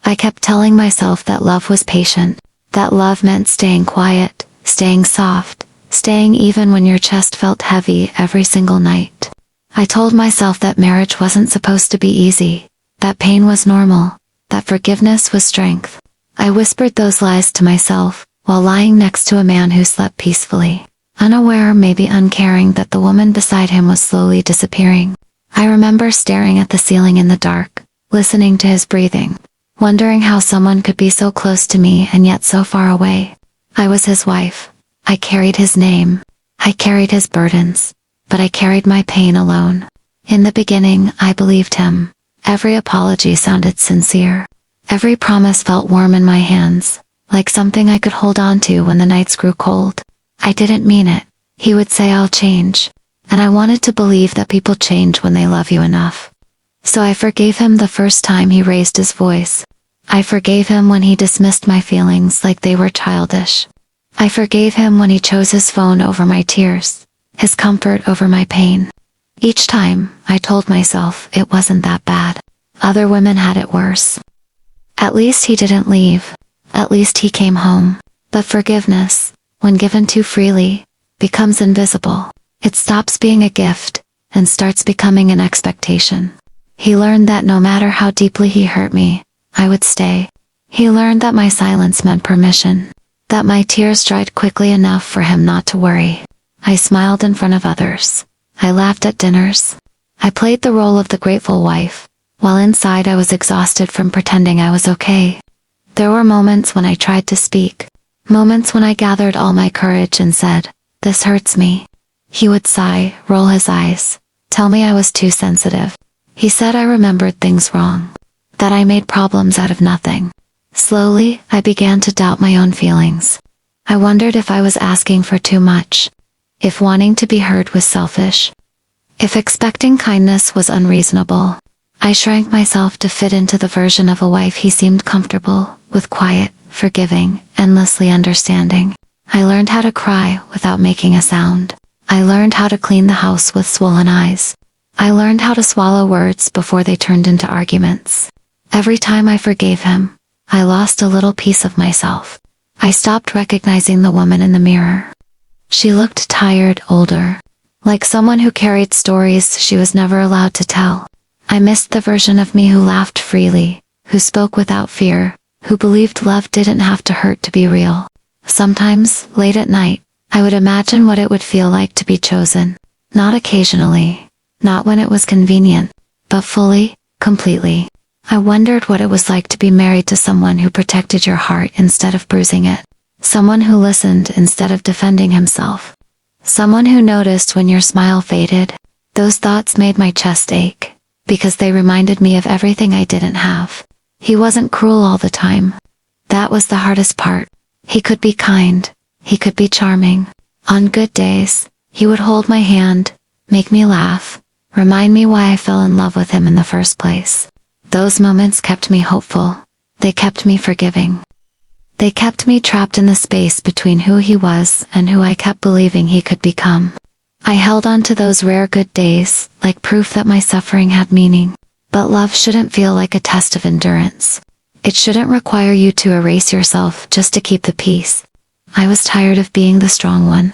I kept telling myself that love was patient, that love meant staying quiet, staying soft, staying even when your chest felt heavy every single night. I told myself that marriage wasn't supposed to be easy, that pain was normal, that forgiveness was strength. I whispered those lies to myself, while lying next to a man who slept peacefully, unaware, maybe uncaring, that the woman beside him was slowly disappearing. I remember staring at the ceiling in the dark, listening to his breathing, wondering how someone could be so close to me and yet so far away. I was his wife. I carried his name. I carried his burdens. But I carried my pain alone. In the beginning, I believed him. Every apology sounded sincere. Every promise felt warm in my hands, like something I could hold on to when the nights grew cold. I didn't mean it. He would say, "I'll change." And I wanted to believe that people change when they love you enough. So I forgave him the first time he raised his voice. I forgave him when he dismissed my feelings like they were childish. I forgave him when he chose his phone over my tears, his comfort over my pain. Each time, I told myself it wasn't that bad. Other women had it worse. At least he didn't leave. At least he came home. But forgiveness, when given too freely, becomes invisible. It stops being a gift and starts becoming an expectation. He learned that no matter how deeply he hurt me, I would stay. He learned that my silence meant permission, that my tears dried quickly enough for him not to worry. I smiled in front of others. I laughed at dinners. I played the role of the grateful wife, while inside I was exhausted from pretending I was okay. There were moments when I tried to speak, moments when I gathered all my courage and said, "This hurts me." He would sigh, roll his eyes, tell me I was too sensitive. He said I remembered things wrong, that I made problems out of nothing. Slowly, I began to doubt my own feelings. I wondered if I was asking for too much, if wanting to be heard was selfish, if expecting kindness was unreasonable. I shrank myself to fit into the version of a wife he seemed comfortable with, quiet, forgiving, endlessly understanding. I learned how to cry without making a sound. I learned how to clean the house with swollen eyes. I learned how to swallow words before they turned into arguments. Every time I forgave him, I lost a little piece of myself. I stopped recognizing the woman in the mirror. She looked tired, older, like someone who carried stories she was never allowed to tell. I missed the version of me who laughed freely, who spoke without fear, who believed love didn't have to hurt to be real. Sometimes, late at night, I would imagine what it would feel like to be chosen. Not occasionally, not when it was convenient, but fully, completely. I wondered what it was like to be married to someone who protected your heart instead of bruising it. Someone who listened instead of defending himself. Someone who noticed when your smile faded. Those thoughts made my chest ache, because they reminded me of everything I didn't have. He wasn't cruel all the time. That was the hardest part. He could be kind. He could be charming. On good days, he would hold my hand, make me laugh, remind me why I fell in love with him in the first place. Those moments kept me hopeful. They kept me forgiving. They kept me trapped in the space between who he was and who I kept believing he could become. I held on to those rare good days, like proof that my suffering had meaning. But love shouldn't feel like a test of endurance. It shouldn't require you to erase yourself just to keep the peace. I was tired of being the strong one.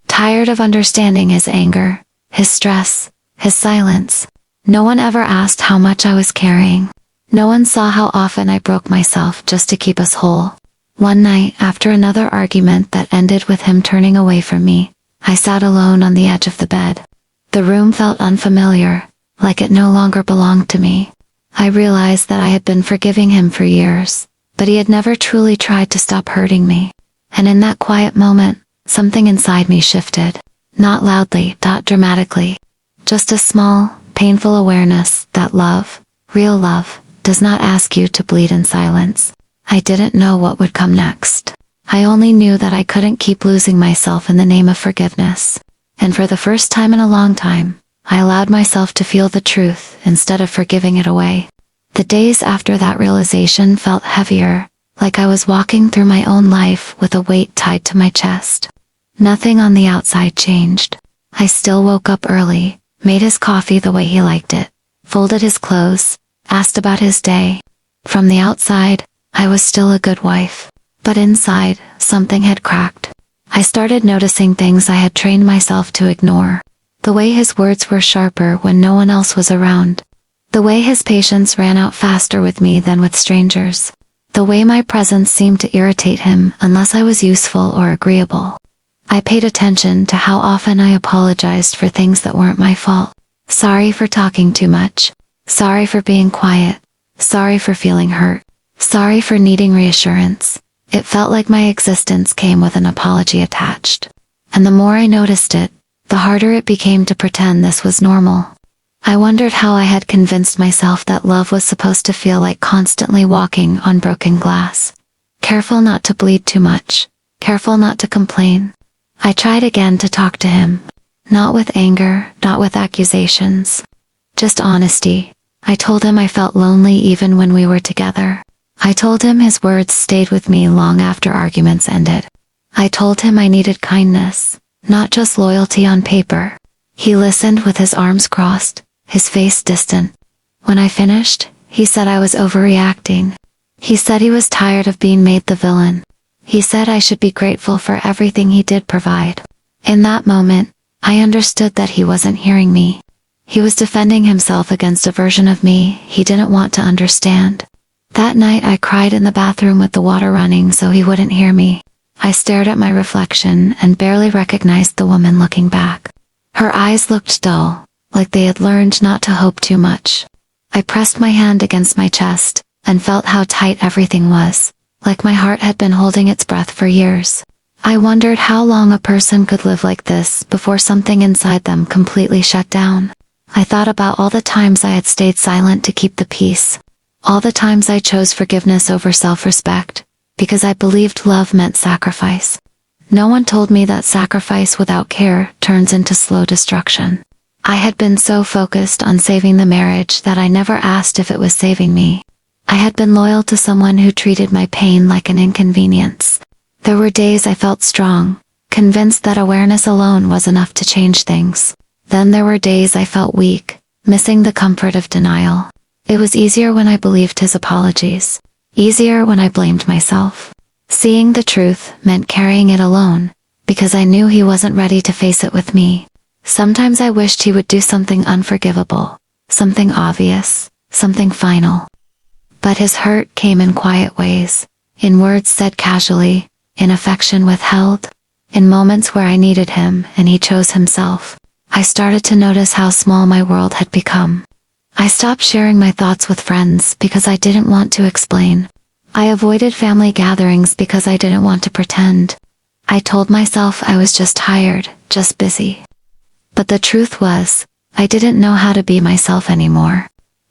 Tired of understanding his anger, his stress, his silence. No one ever asked how much I was carrying. No one saw how often I broke myself just to keep us whole. One night, after another argument that ended with him turning away from me, I sat alone on the edge of the bed. The room felt unfamiliar, like it no longer belonged to me. I realized that I had been forgiving him for years, but he had never truly tried to stop hurting me. And in that quiet moment, something inside me shifted. Not loudly, not dramatically. Just a small, painful awareness that love, real love, does not ask you to bleed in silence. I didn't know what would come next. I only knew that I couldn't keep losing myself in the name of forgiveness. And for the first time in a long time, I allowed myself to feel the truth instead of forgiving it away. The days after that realization felt heavier, like I was walking through my own life with a weight tied to my chest. Nothing on the outside changed. I still woke up early, made his coffee the way he liked it, folded his clothes, asked about his day. From the outside, I was still a good wife. But inside, something had cracked. I started noticing things I had trained myself to ignore. The way his words were sharper when no one else was around. The way his patience ran out faster with me than with strangers. The way my presence seemed to irritate him unless I was useful or agreeable. I paid attention to how often I apologized for things that weren't my fault. Sorry for talking too much. Sorry for being quiet. Sorry for feeling hurt. Sorry for needing reassurance. It felt like my existence came with an apology attached. And the more I noticed it, the harder it became to pretend this was normal. I wondered how I had convinced myself that love was supposed to feel like constantly walking on broken glass. Careful not to bleed too much. Careful not to complain. I tried again to talk to him. Not with anger, not with accusations. Just honesty. I told him I felt lonely even when we were together. I told him his words stayed with me long after arguments ended. I told him I needed kindness, not just loyalty on paper. He listened with his arms crossed, his face distant. When I finished, he said I was overreacting. He said he was tired of being made the villain. He said I should be grateful for everything he did provide. In that moment, I understood that he wasn't hearing me. He was defending himself against a version of me he didn't want to understand. That night I cried in the bathroom with the water running so he wouldn't hear me. I stared at my reflection and barely recognized the woman looking back. Her eyes looked dull, like they had learned not to hope too much. I pressed my hand against my chest and felt how tight everything was, like my heart had been holding its breath for years. I wondered how long a person could live like this before something inside them completely shut down. I thought about all the times I had stayed silent to keep the peace. All the times I chose forgiveness over self-respect, because I believed love meant sacrifice. No one told me that sacrifice without care turns into slow destruction. I had been so focused on saving the marriage that I never asked if it was saving me. I had been loyal to someone who treated my pain like an inconvenience. There were days I felt strong, convinced that awareness alone was enough to change things. Then there were days I felt weak, missing the comfort of denial. It was easier when I believed his apologies. Easier when I blamed myself. Seeing the truth meant carrying it alone, because I knew he wasn't ready to face it with me. Sometimes I wished he would do something unforgivable, something obvious, something final. But his hurt came in quiet ways, in words said casually, in affection withheld, in moments where I needed him and he chose himself. I started to notice how small my world had become. I stopped sharing my thoughts with friends because I didn't want to explain. I avoided family gatherings because I didn't want to pretend. I told myself I was just tired, just busy. But the truth was, I didn't know how to be myself anymore.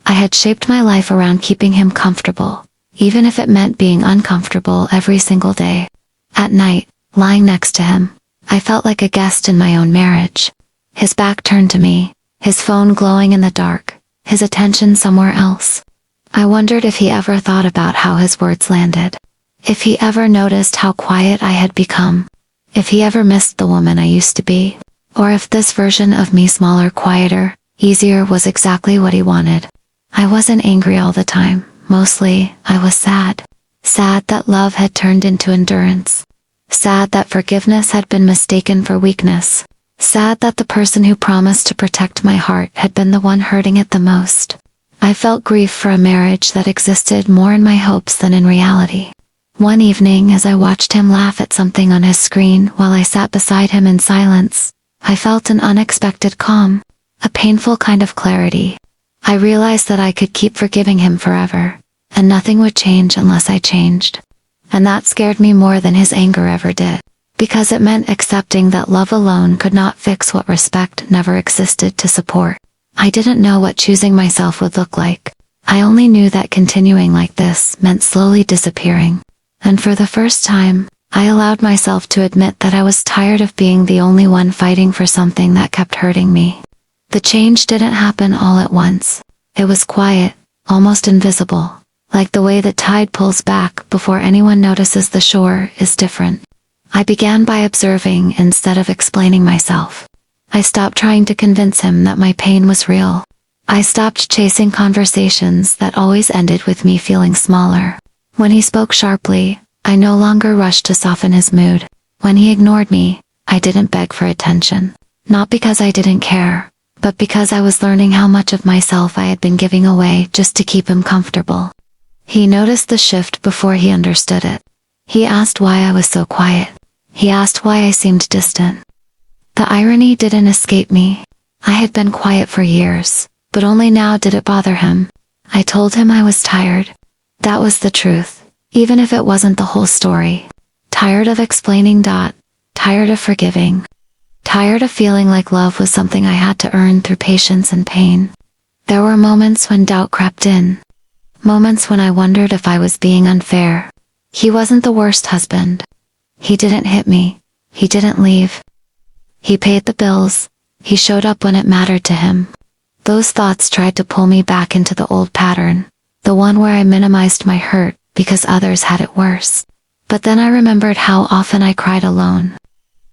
I had shaped my life around keeping him comfortable, even if it meant being uncomfortable every single day. At night, lying next to him, I felt like a guest in my own marriage. His back turned to me, his phone glowing in the dark, his attention somewhere else. I wondered if he ever thought about how his words landed. If he ever noticed how quiet I had become. If he ever missed the woman I used to be. Or if this version of me, smaller, quieter, easier, was exactly what he wanted. I wasn't angry all the time. Mostly, I was sad. Sad that love had turned into endurance. Sad that forgiveness had been mistaken for weakness. Sad that the person who promised to protect my heart had been the one hurting it the most. I felt grief for a marriage that existed more in my hopes than in reality. One evening, as I watched him laugh at something on his screen while I sat beside him in silence, I felt an unexpected calm, a painful kind of clarity. I realized that I could keep forgiving him forever, and nothing would change unless I changed. And that scared me more than his anger ever did. Because it meant accepting that love alone could not fix what respect never existed to support. I didn't know what choosing myself would look like. I only knew that continuing like this meant slowly disappearing. And for the first time, I allowed myself to admit that I was tired of being the only one fighting for something that kept hurting me. The change didn't happen all at once. It was quiet, almost invisible, like the way the tide pulls back before anyone notices the shore is different. I began by observing instead of explaining myself. I stopped trying to convince him that my pain was real. I stopped chasing conversations that always ended with me feeling smaller. When he spoke sharply, I no longer rushed to soften his mood. When he ignored me, I didn't beg for attention. Not because I didn't care, but because I was learning how much of myself I had been giving away just to keep him comfortable. He noticed the shift before he understood it. He asked why I was so quiet. He asked why I seemed distant. The irony didn't escape me. I had been quiet for years, but only now did it bother him. I told him I was tired. That was the truth, even if it wasn't the whole story. Tired of explaining. Tired of forgiving. Tired of feeling like love was something I had to earn through patience and pain. There were moments when doubt crept in. Moments when I wondered if I was being unfair. He wasn't the worst husband. He didn't hit me. He didn't leave. He paid the bills. He showed up when it mattered to him. Those thoughts tried to pull me back into the old pattern, the one where I minimized my hurt because others had it worse. But then I remembered how often I cried alone.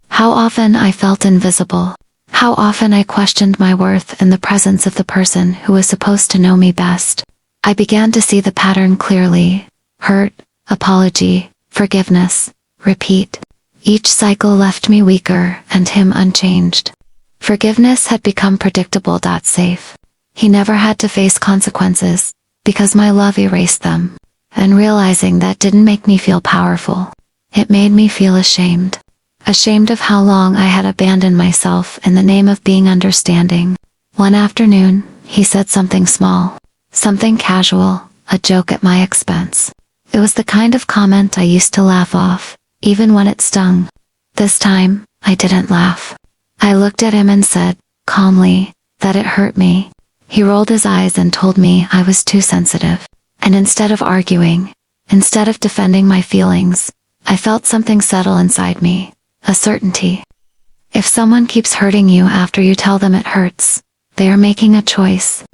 How often I felt invisible. How often I questioned my worth in the presence of the person who was supposed to know me best. I began to see the pattern clearly. Hurt, apology, forgiveness, repeat. Each cycle left me weaker and him unchanged. Forgiveness had become predictable. Safe. He never had to face consequences, because my love erased them. And realizing that didn't make me feel powerful. It made me feel ashamed. Ashamed of how long I had abandoned myself in the name of being understanding. One afternoon, he said something small. Something casual, a joke at my expense. It was the kind of comment I used to laugh off, even when it stung. This time, I didn't laugh. I looked at him and said, calmly, that it hurt me. He rolled his eyes and told me I was too sensitive. And instead of arguing, instead of defending my feelings, I felt something settle inside me, a certainty. If someone keeps hurting you after you tell them it hurts, they are making a choice.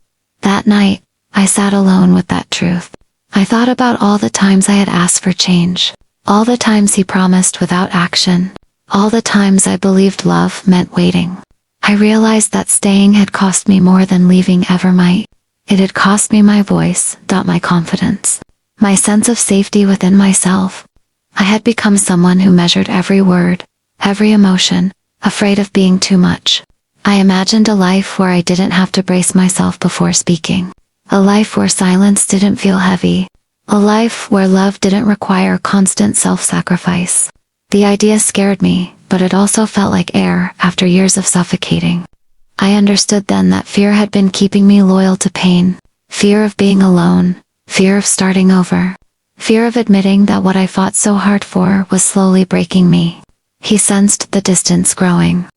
That night, I sat alone with that truth. I thought about all the times I had asked for change, all the times he promised without action, all the times I believed love meant waiting. I realized that staying had cost me more than leaving ever might. It had cost me my voice, my confidence, my sense of safety within myself. I had become someone who measured every word, every emotion, afraid of being too much. I imagined a life where I didn't have to brace myself before speaking. A life where silence didn't feel heavy. A life where love didn't require constant self-sacrifice. The idea scared me, but it also felt like air after years of suffocating. I understood then that fear had been keeping me loyal to pain. Fear of being alone. Fear of starting over. Fear of admitting that what I fought so hard for was slowly breaking me. He sensed the distance growing.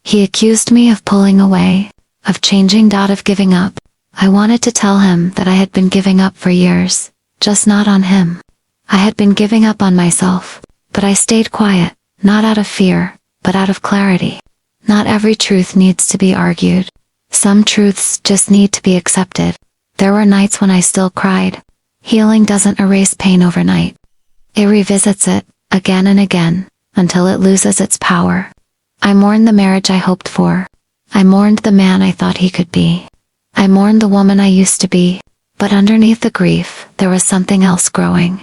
He accused me of pulling away, of changing, of giving up. I wanted to tell him that I had been giving up for years, just not on him. I had been giving up on myself, but I stayed quiet, not out of fear, but out of clarity. Not every truth needs to be argued. Some truths just need to be accepted. There were nights when I still cried. Healing doesn't erase pain overnight. It revisits it, again and again, until it loses its power. I mourned the marriage I hoped for. I mourned the man I thought he could be. I mourned the woman I used to be. But underneath the grief, there was something else growing.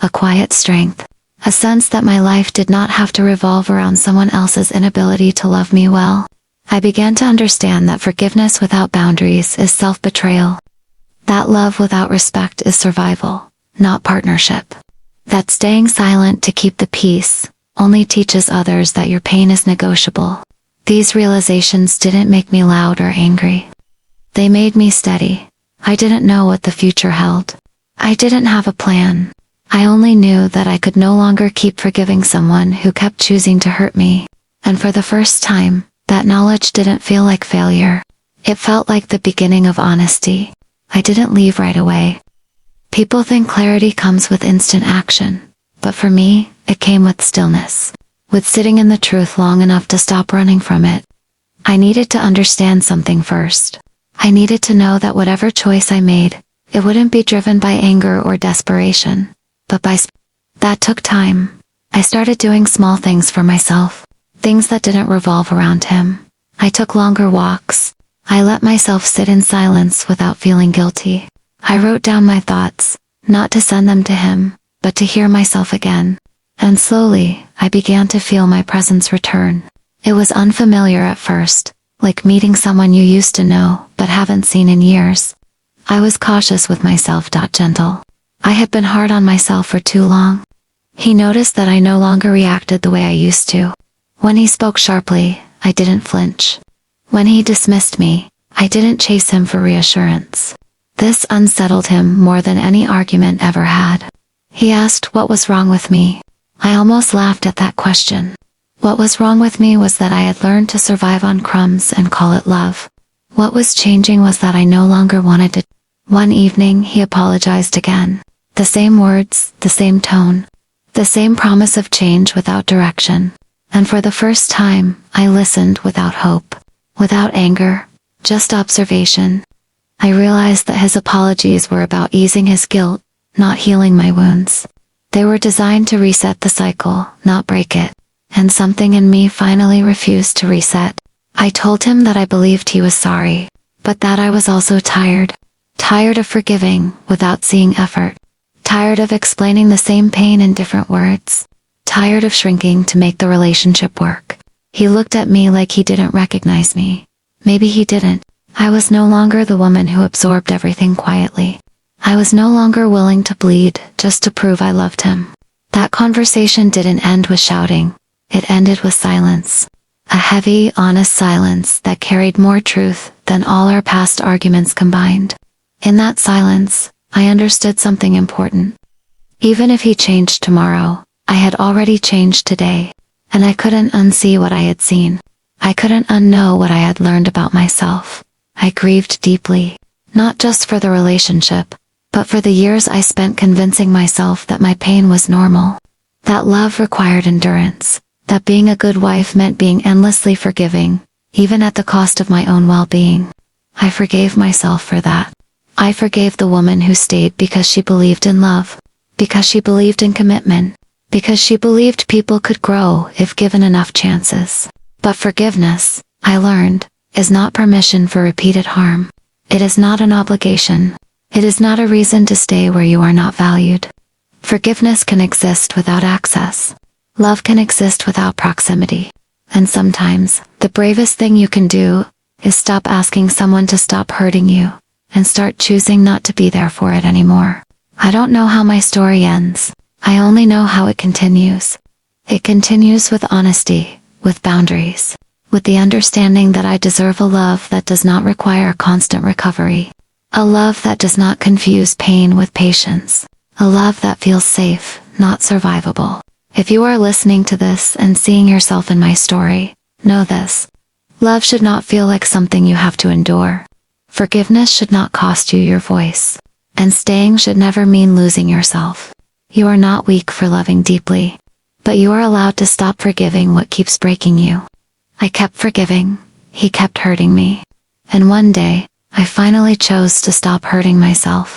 A quiet strength. A sense that my life did not have to revolve around someone else's inability to love me well. I began to understand that forgiveness without boundaries is self-betrayal. That love without respect is survival, not partnership. That staying silent to keep the peace only teaches others that your pain is negotiable. These realizations didn't make me loud or angry. They made me steady. I didn't know what the future held. I didn't have a plan. I only knew that I could no longer keep forgiving someone who kept choosing to hurt me. And for the first time, that knowledge didn't feel like failure. It felt like the beginning of honesty. I didn't leave right away. People think clarity comes with instant action, but for me, it came with stillness. With sitting in the truth long enough to stop running from it. I needed to understand something first. I needed to know that whatever choice I made, it wouldn't be driven by anger or desperation, but by that took time. I started doing small things for myself, things that didn't revolve around him. I took longer walks. I let myself sit in silence without feeling guilty. I wrote down my thoughts, not to send them to him, but to hear myself again. And slowly, I began to feel my presence return. It was unfamiliar at first, like meeting someone you used to know, but haven't seen in years. I was cautious with myself, gentle. I had been hard on myself for too long. He noticed that I no longer reacted the way I used to. When he spoke sharply, I didn't flinch. When he dismissed me, I didn't chase him for reassurance. This unsettled him more than any argument ever had. He asked what was wrong with me. I almost laughed at that question. What was wrong with me was that I had learned to survive on crumbs and call it love. What was changing was that I no longer wanted to. One evening, he apologized again. The same words, the same tone. The same promise of change without direction. And for the first time, I listened without hope. Without anger. Just observation. I realized that his apologies were about easing his guilt, not healing my wounds. They were designed to reset the cycle, not break it. And something in me finally refused to reset. I told him that I believed he was sorry, but that I was also tired. Tired of forgiving without seeing effort. Tired of explaining the same pain in different words. Tired of shrinking to make the relationship work. He looked at me like he didn't recognize me. Maybe he didn't. I was no longer the woman who absorbed everything quietly. I was no longer willing to bleed just to prove I loved him. That conversation didn't end with shouting. It ended with silence. A heavy, honest silence that carried more truth than all our past arguments combined. In that silence, I understood something important. Even if he changed tomorrow, I had already changed today, and I couldn't unsee what I had seen. I couldn't unknow what I had learned about myself. I grieved deeply, not just for the relationship, but for the years I spent convincing myself that my pain was normal. That love required endurance. That being a good wife meant being endlessly forgiving, even at the cost of my own well-being. I forgave myself for that. I forgave the woman who stayed because she believed in love, because she believed in commitment, because she believed people could grow if given enough chances. But forgiveness, I learned, is not permission for repeated harm. It is not an obligation. It is not a reason to stay where you are not valued. Forgiveness can exist without access. Love can exist without proximity. And sometimes, the bravest thing you can do is stop asking someone to stop hurting you and start choosing not to be there for it anymore. I don't know how my story ends. I only know how it continues. It continues with honesty, with boundaries, with the understanding that I deserve a love that does not require constant recovery. A love that does not confuse pain with patience. A love that feels safe, not survivable. If you are listening to this and seeing yourself in my story, know this. Love should not feel like something you have to endure. Forgiveness should not cost you your voice. And staying should never mean losing yourself. You are not weak for loving deeply, but you are allowed to stop forgiving what keeps breaking you. I kept forgiving, he kept hurting me. And one day, I finally chose to stop hurting myself.